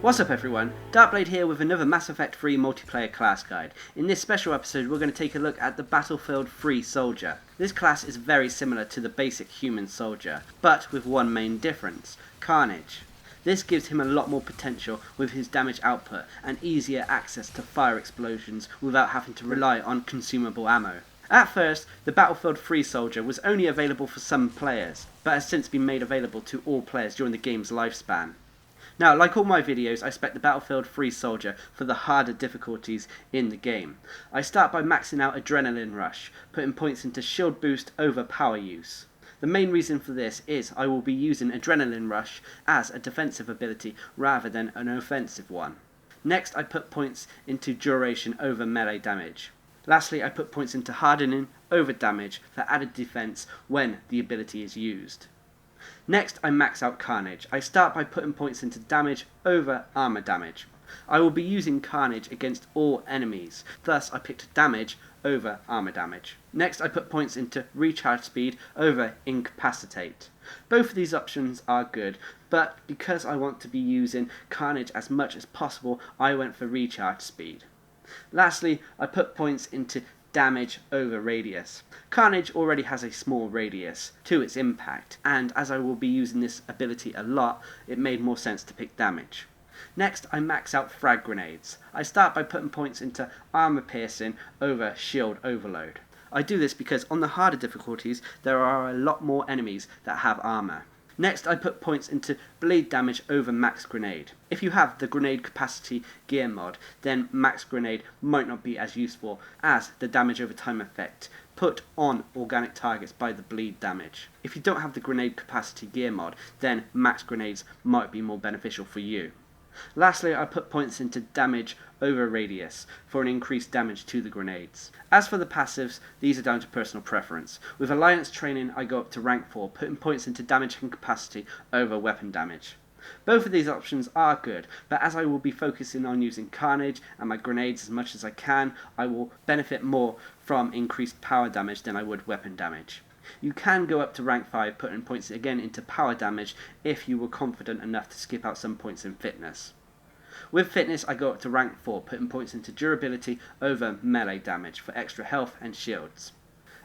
What's up everyone, Darcblade here with another Mass Effect 3 multiplayer class guide. In this special episode we're going to take a look at the Battlefield 3 soldier. This class is very similar to the basic human soldier, but with one main difference, Carnage. This gives him a lot more potential with his damage output and easier access to fire explosions without having to rely on consumable ammo. At first, the Battlefield 3 soldier was only available for some players, but has since been made available to all players during the game's lifespan. Now, like all my videos, I spec the Battlefield 3 soldier for the harder difficulties in the game. I start by maxing out Adrenaline Rush, putting points into shield boost over power use. The main reason for this is I will be using Adrenaline Rush as a defensive ability rather than an offensive one. Next, I put points into duration over melee damage. Lastly, I put points into hardening over damage for added defense when the ability is used. Next, I max out Carnage. I start by putting points into damage over armor damage. I will be using Carnage against all enemies, thus I picked damage over armor damage. Next, I put points into recharge speed over incapacitate. Both of these options are good, but because I want to be using Carnage as much as possible, I went for recharge speed. Lastly, I put points into damage over radius. Carnage already has a small radius to its impact, and as I will be using this ability a lot, it made more sense to pick damage. Next, I max out Frag Grenades. I start by putting points into armor piercing over shield overload. I do this because on the harder difficulties, there are a lot more enemies that have armor. Next, I put points into bleed damage over max grenade. If you have the grenade capacity gear mod, then max grenade might not be as useful as the damage over time effect put on organic targets by the bleed damage. If you don't have the grenade capacity gear mod, then max grenades might be more beneficial for you. Lastly, I put points into damage over radius for an increased damage to the grenades. As for the passives, these are down to personal preference. With Alliance training, I go up to rank 4, putting points into damage and capacity over weapon damage. Both of these options are good, but as I will be focusing on using Carnage and my grenades as much as I can, I will benefit more from increased power damage than I would weapon damage. You can go up to rank 5, putting points again into power damage if you were confident enough to skip out some points in fitness. With fitness, I go up to rank 4, putting points into durability over melee damage for extra health and shields.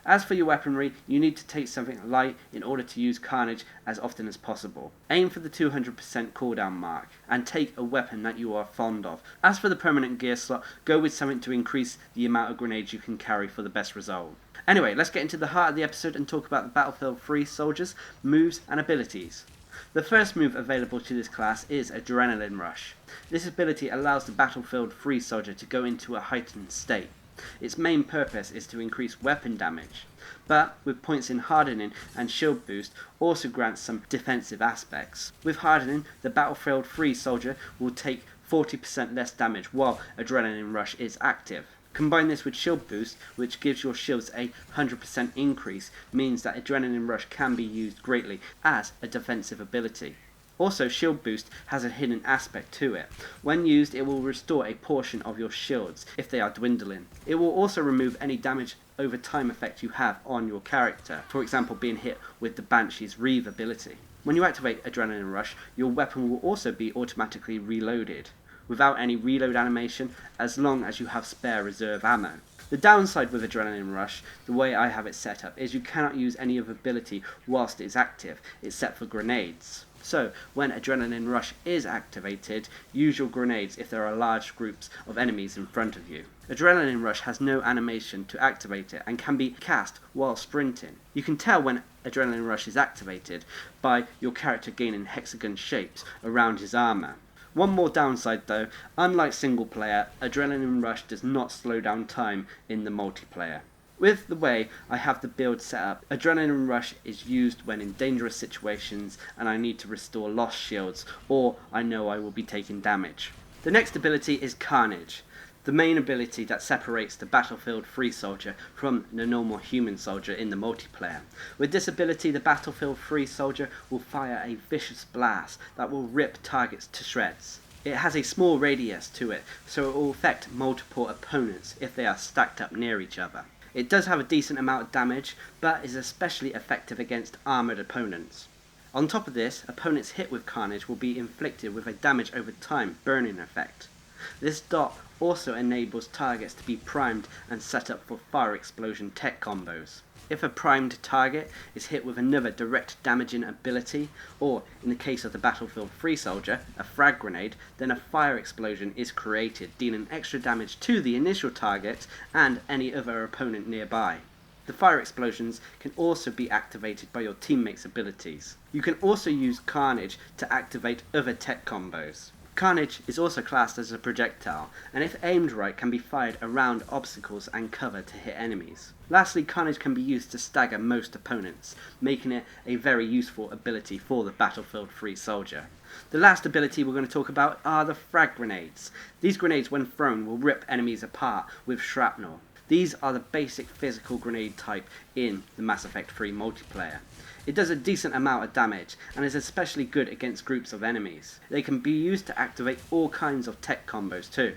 As for your weaponry, you need to take something light in order to use Carnage as often as possible. Aim for the 200% cooldown mark, and take a weapon that you are fond of. As for the permanent gear slot, go with something to increase the amount of grenades you can carry for the best result. Anyway, let's get into the heart of the episode and talk about the Battlefield 3 soldiers, moves and abilities. The first move available to this class is Adrenaline Rush. This ability allows the Battlefield 3 soldier to go into a heightened state. Its main purpose is to increase weapon damage, but with points in hardening and shield boost also grants some defensive aspects. With hardening, the Battlefield 3 soldier will take 40% less damage while Adrenaline Rush is active. Combine this with shield boost, which gives your shields a 100% increase, means that Adrenaline Rush can be used greatly as a defensive ability. Also, shield boost has a hidden aspect to it. When used, it will restore a portion of your shields if they are dwindling. It will also remove any damage over time effect you have on your character, for example being hit with the Banshee's Reeve ability. When you activate Adrenaline Rush, your weapon will also be automatically reloaded, without any reload animation, as long as you have spare reserve ammo. The downside with Adrenaline Rush, the way I have it set up, is you cannot use any of ability whilst it is active, except for grenades. So, when Adrenaline Rush is activated, use your grenades if there are large groups of enemies in front of you. Adrenaline Rush has no animation to activate it and can be cast while sprinting. You can tell when Adrenaline Rush is activated by your character gaining hexagon shapes around his armor. One more downside though, unlike single player, Adrenaline Rush does not slow down time in the multiplayer. With the way I have the build set up, Adrenaline Rush is used when in dangerous situations and I need to restore lost shields, or I know I will be taking damage. The next ability is Carnage, the main ability that separates the Battlefield 3 soldier from the normal human soldier in the multiplayer. With this ability, the Battlefield 3 soldier will fire a vicious blast that will rip targets to shreds. It has a small radius to it, so it will affect multiple opponents if they are stacked up near each other. It does have a decent amount of damage, but is especially effective against armoured opponents. On top of this, opponents hit with Carnage will be inflicted with a damage over time burning effect. This dot also enables targets to be primed and set up for fire explosion tech combos. If a primed target is hit with another direct damaging ability, or in the case of the Battlefield Free Soldier, a Frag Grenade, then a fire explosion is created, dealing extra damage to the initial target and any other opponent nearby. The fire explosions can also be activated by your teammates' abilities. You can also use Carnage to activate other tech combos. Carnage is also classed as a projectile, and if aimed right can be fired around obstacles and cover to hit enemies. Lastly, Carnage can be used to stagger most opponents, making it a very useful ability for the Battlefield Free Soldier. The last ability we're going to talk about are the Frag Grenades. These grenades, when thrown, will rip enemies apart with shrapnel. These are the basic physical grenade type in the Mass Effect 3 multiplayer. It does a decent amount of damage and is especially good against groups of enemies. They can be used to activate all kinds of tech combos too.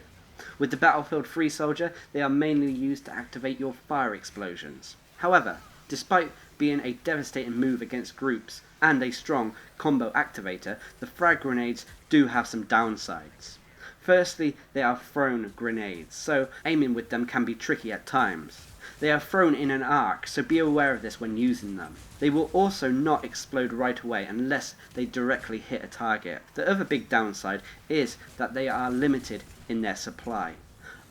With the Battlefield Free Soldier, they are mainly used to activate your fire explosions. However, despite being a devastating move against groups and a strong combo activator, the Frag Grenades do have some downsides. Firstly, they are thrown grenades, so aiming with them can be tricky at times. They are thrown in an arc, so be aware of this when using them. They will also not explode right away unless they directly hit a target. The other big downside is that they are limited in their supply.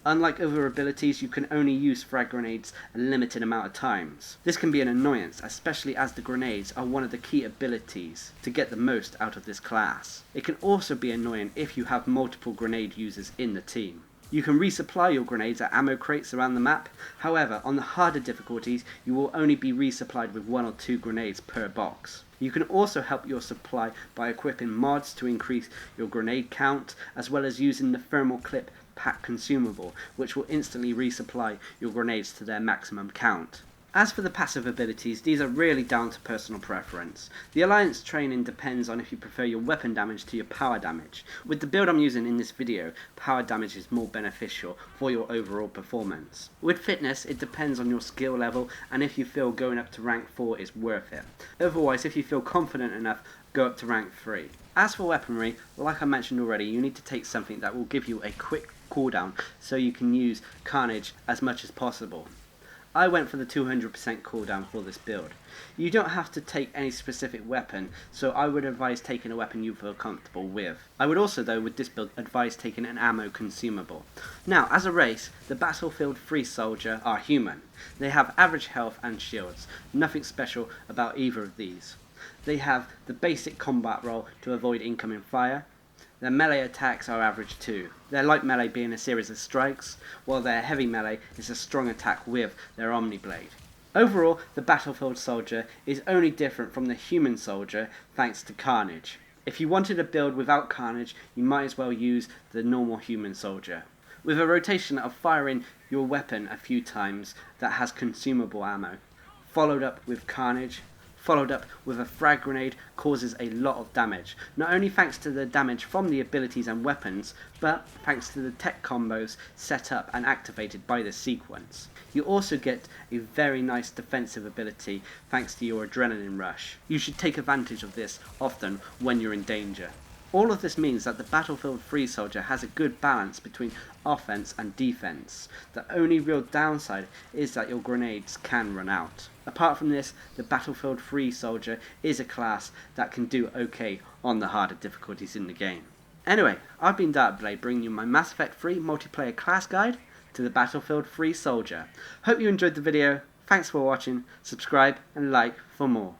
Unlike other abilities, you can only use frag grenades a limited amount of times. This can be an annoyance, especially as the grenades are one of the key abilities to get the most out of this class. It can also be annoying if you have multiple grenade users in the team. You can resupply your grenades at ammo crates around the map, however on the harder difficulties you will only be resupplied with 1 or 2 grenades per box. You can also help your supply by equipping mods to increase your grenade count, as well as using the thermal clip pack consumable, which will instantly resupply your grenades to their maximum count. As for the passive abilities, these are really down to personal preference. The Alliance training depends on if you prefer your weapon damage to your power damage. With the build I'm using in this video, power damage is more beneficial for your overall performance. With fitness, it depends on your skill level and if you feel going up to rank 4 is worth it. Otherwise, if you feel confident enough, go up to rank 3. As for weaponry, like I mentioned already, you need to take something that will give you a quick cooldown so you can use Carnage as much as possible. I went for the 200% cooldown for this build. You don't have to take any specific weapon, so I would advise taking a weapon you feel comfortable with. I would also, though, with this build, advise taking an ammo consumable. Now, as a race, the Battlefield Free Soldier are human. They have average health and shields. Nothing special about either of these. They have the basic combat role to avoid incoming fire. Their melee attacks are average too, their light melee being a series of strikes, while their heavy melee is a strong attack with their Omniblade. Overall, the Battlefield Soldier is only different from the human soldier thanks to Carnage. If you wanted a build without Carnage, you might as well use the normal human soldier. With a rotation of firing your weapon a few times that has consumable ammo, followed up with Carnage, followed up with a frag grenade, causes a lot of damage, not only thanks to the damage from the abilities and weapons, but thanks to the tech combos set up and activated by the sequence. You also get a very nice defensive ability thanks to your adrenaline rush. You should take advantage of this often when you're in danger. All of this means that the Battlefield Free Soldier has a good balance between offense and defense. The only real downside is that your grenades can run out. Apart from this, the Battlefield Free Soldier is a class that can do okay on the harder difficulties in the game. Anyway, I've been Darcblade, bringing you my Mass Effect 3 multiplayer class guide to the Battlefield Free Soldier. Hope you enjoyed the video. Thanks for watching, subscribe and like for more.